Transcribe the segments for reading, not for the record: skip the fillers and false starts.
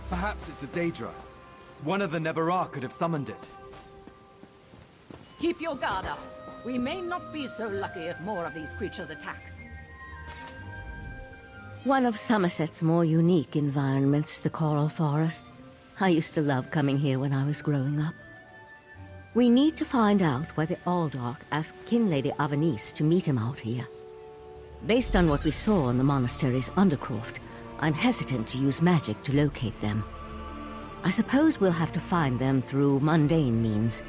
Perhaps it's a Daedra. One of the Nebarah could have summoned it. Keep your guard up. We may not be so lucky if more of these creatures attack. One of Somerset's more unique environments, the Coral Forest. I used to love coming here when I was growing up. We need to find out why the Aldark asked King Lady Avanice to meet him out here. Based on what we saw in the monastery's undercroft, I'm hesitant to use magic to locate them. I suppose we'll have to find them through mundane means.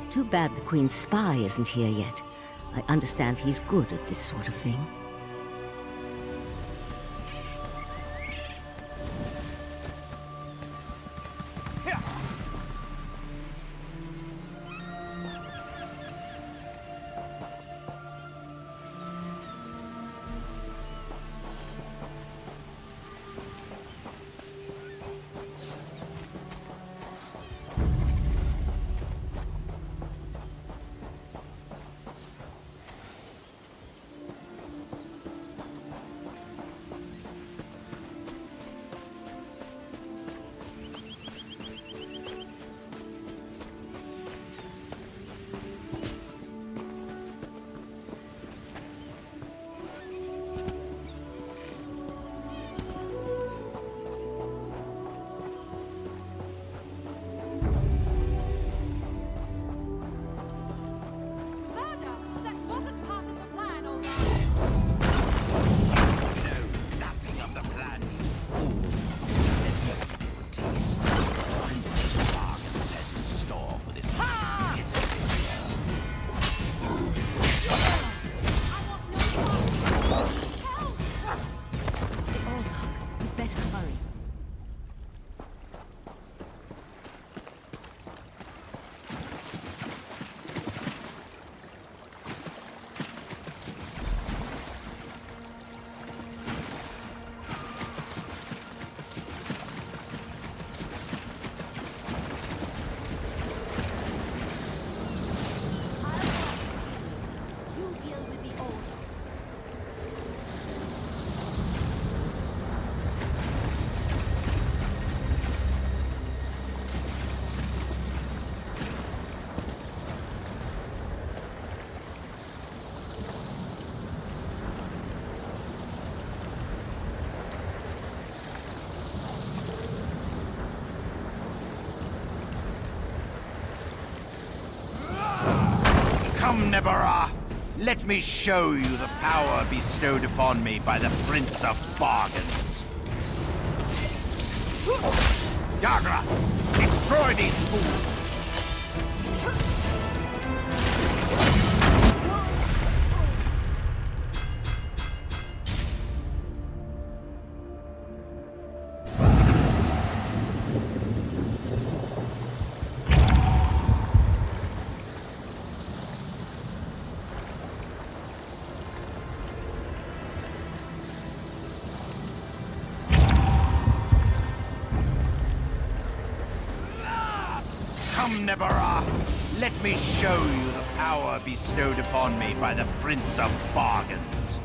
Too bad the Queen's spy isn't here yet. I understand he's good at this sort of thing. Come, Nebarah! Let me show you the power bestowed upon me by the Prince of Bargains. Yagra! Destroy these fools! Come, Nebarah! Let me show you the power bestowed upon me by the Prince of Bargains.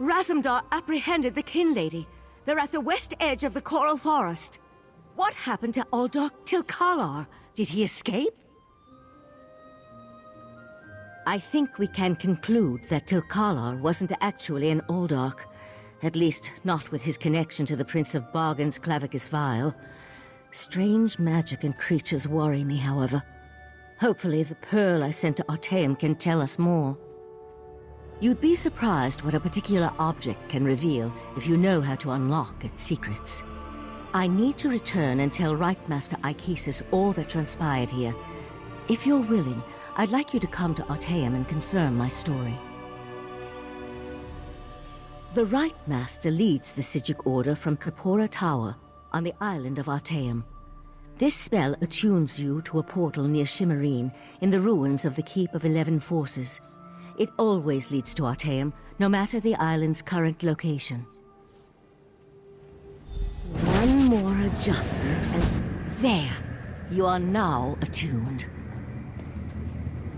Razumdar apprehended the Kin Lady. They're at the west edge of the Coral Forest. What happened to Aldark Tilkalar? Did he escape? I think we can conclude that Tilkalar wasn't actually an Oldark. At least, not with his connection to the Prince of Bargain's Clavicus Vial. Strange magic and creatures worry me, however. Hopefully the pearl I sent to Artaeum can tell us more. You'd be surprised what a particular object can reveal if you know how to unlock its secrets. I need to return and tell Rightmaster Ikesis all that transpired here. If you're willing, I'd like you to come to Artaeum and confirm my story. The Rightmaster leads the Psijic Order from Kapora Tower on the island of Artaeum. This spell attunes you to a portal near Shimmerine in the ruins of the Keep of 11 Forces. It always leads to Artaeum, no matter the island's current location. One more adjustment and there! You are now attuned.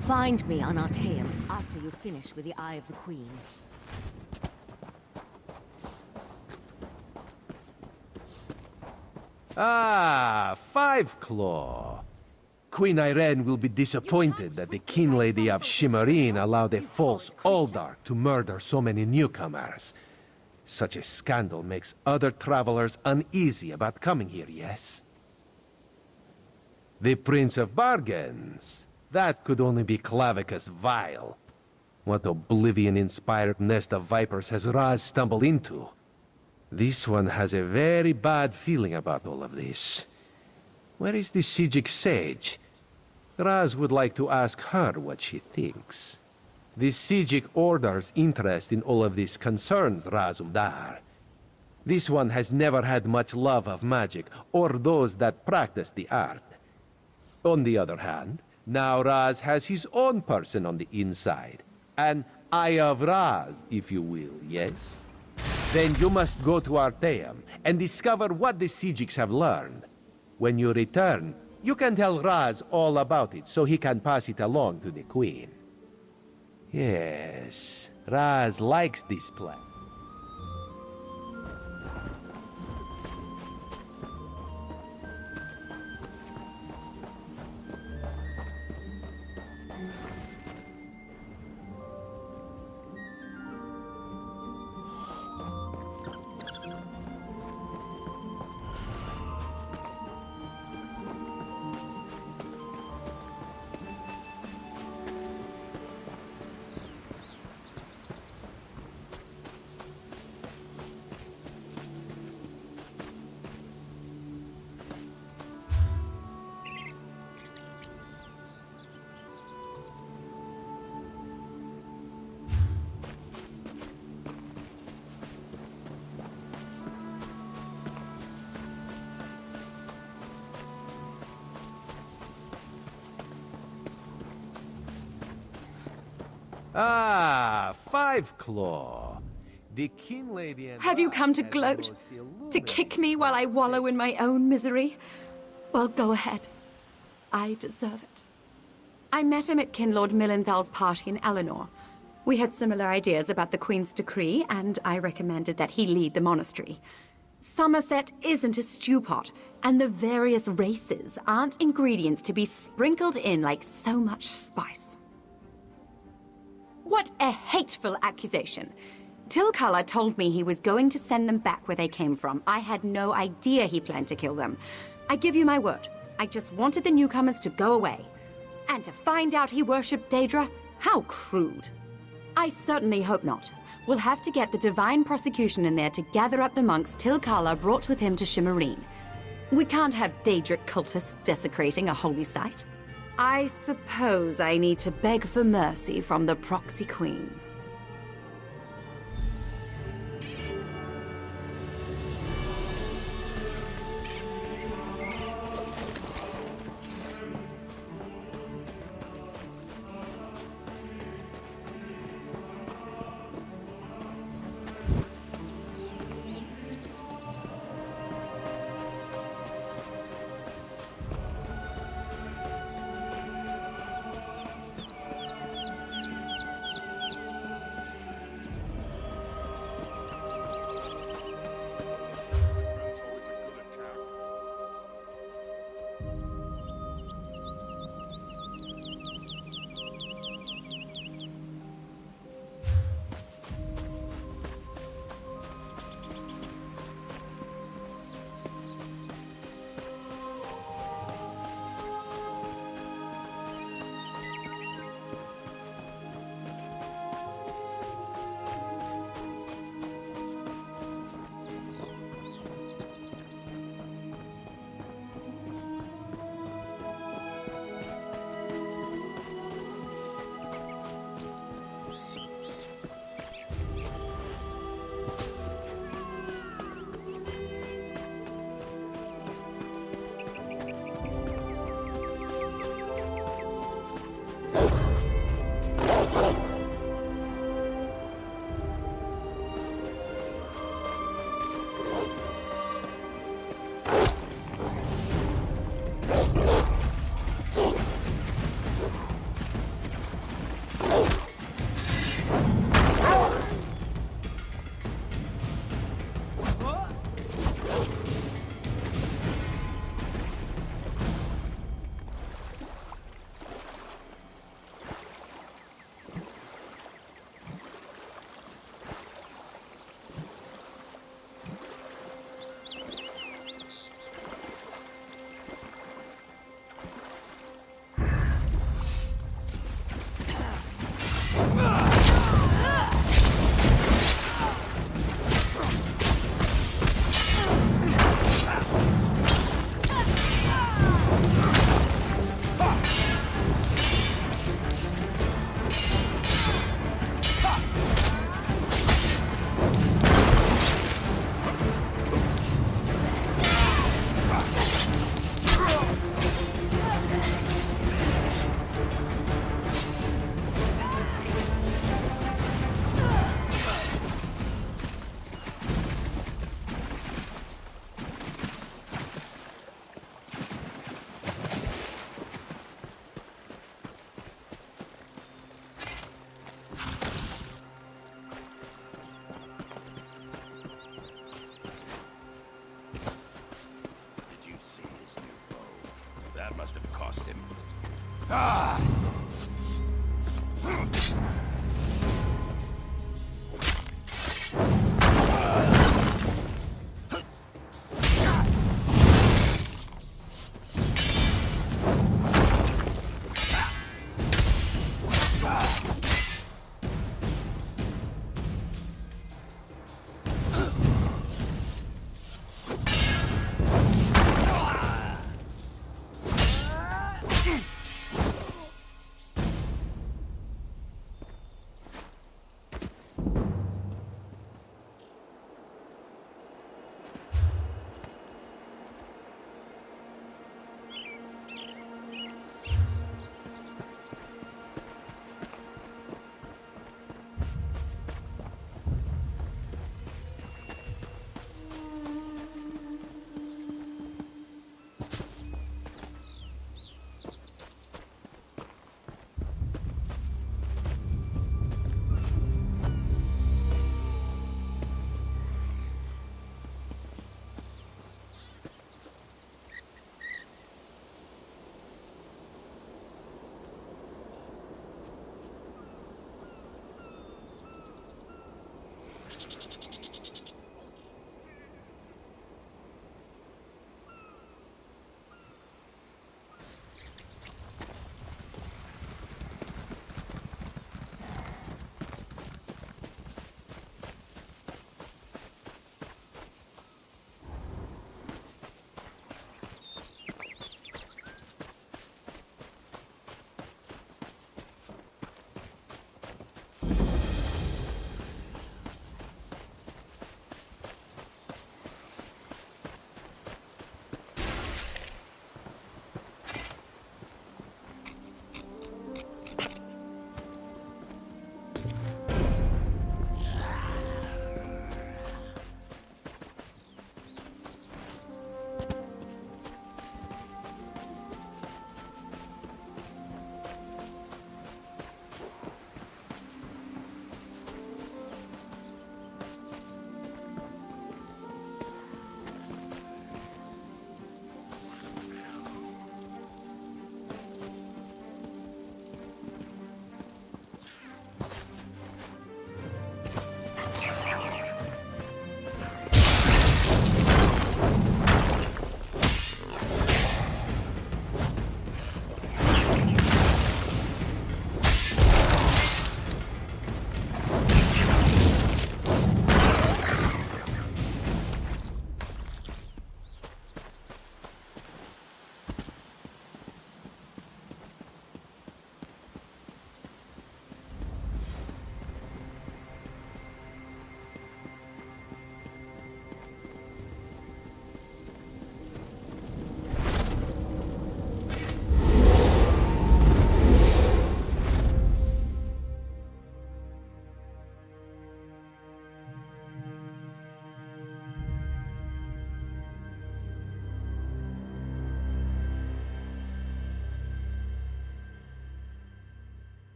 Find me on Artaeum after you finish with the Eye of the Queen. Ah, Five Claw. Queen Irene will be disappointed that the King Lady of Shimmerine allowed a false Oldark to murder so many newcomers. Such a scandal makes other travelers uneasy about coming here, yes? The Prince of Bargains. That could only be Clavicus Vial. What oblivion-inspired nest of vipers has Raz stumbled into? This one has a very bad feeling about all of this. Where is the Psijic Sage? Raz would like to ask her what she thinks. The Psijic Order's interest in all of this concerns Razumdar. This one has never had much love of magic, or those that practice the art. On the other hand, now Raz has his own person on the inside. An Eye of Raz, if you will, yes? Then you must go to Artaeum and discover what the Psijics have learned. When you return, you can tell Raz all about it so he can pass it along to the Queen. Yes, Raz likes this plan. Ah, Five Claw. The King Lady and Have you Raz come to have gloat? most To illuminating kick me while I wallow in my own misery? Well, go ahead. I deserve it. I met him at Kinlord Millenthal's party in Eleanor. We had similar ideas about the Queen's decree, and I recommended that he lead the monastery. Somerset isn't a stew pot, and the various races aren't ingredients to be sprinkled in like so much spice. What a hateful accusation! Tilkala told me he was going to send them back where they came from. I had no idea he planned to kill them. I give you my word. I just wanted the newcomers to go away. And to find out he worshipped Daedra? How crude. I certainly hope not. We'll have to get the Divine Prosecution in there to gather up the monks Tilkala brought with him to Shimmerine. We can't have Daedric cultists desecrating a holy site. I suppose I need to beg for mercy from the Proxy Queen.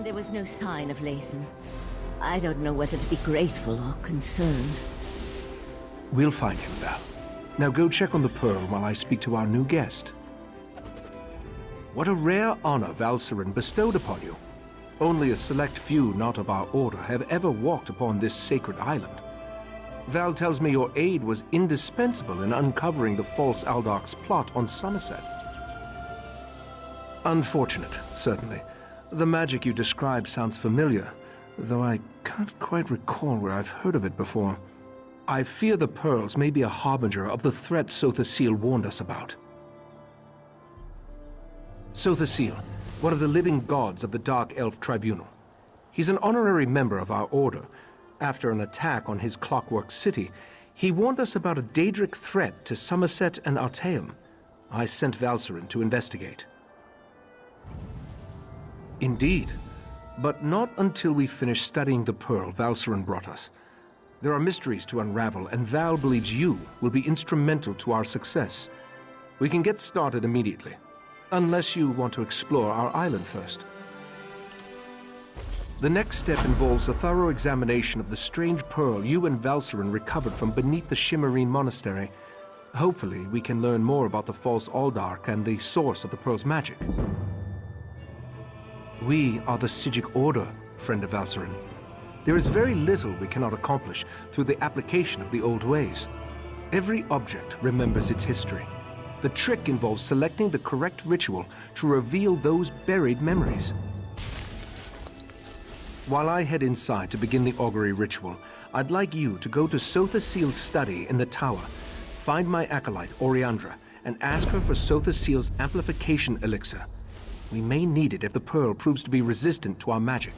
And there was no sign of Lathan. I don't know whether to be grateful or concerned. We'll find him, Val. Now go check on the Pearl while I speak to our new guest. What a rare honor Valcerin bestowed upon you. Only a select few not of our order have ever walked upon this sacred island. Val tells me your aid was indispensable in uncovering the false Aldoc's plot on Somerset. Unfortunate, certainly. The magic you describe sounds familiar, though I can't quite recall where I've heard of it before. I fear the pearls may be a harbinger of the threat Sothasil warned us about. Sothasil, one of the living gods of the Dark Elf Tribunal. He's an honorary member of our order. After an attack on his Clockwork City, he warned us about a Daedric threat to Somerset and Artaeum. I sent Valcerin to investigate. Indeed, but not until we finish studying the pearl Valcerin brought us. There are mysteries to unravel, and Val believes you will be instrumental to our success. We can get started immediately, unless you want to explore our island first. The next step involves a thorough examination of the strange pearl you and Valcerin recovered from beneath the Shimmerine Monastery. Hopefully, we can learn more about the false Aldark and the source of the pearl's magic. We are the Psijic Order, friend of Valcerin. There is very little we cannot accomplish through the application of the old ways. Every object remembers its history. The trick involves selecting the correct ritual to reveal those buried memories. While I head inside to begin the augury ritual, I'd like you to go to Sothasil's study in the tower, find my acolyte, Oriandra, and ask her for Sothasil's amplification elixir. We may need it if the pearl proves to be resistant to our magic.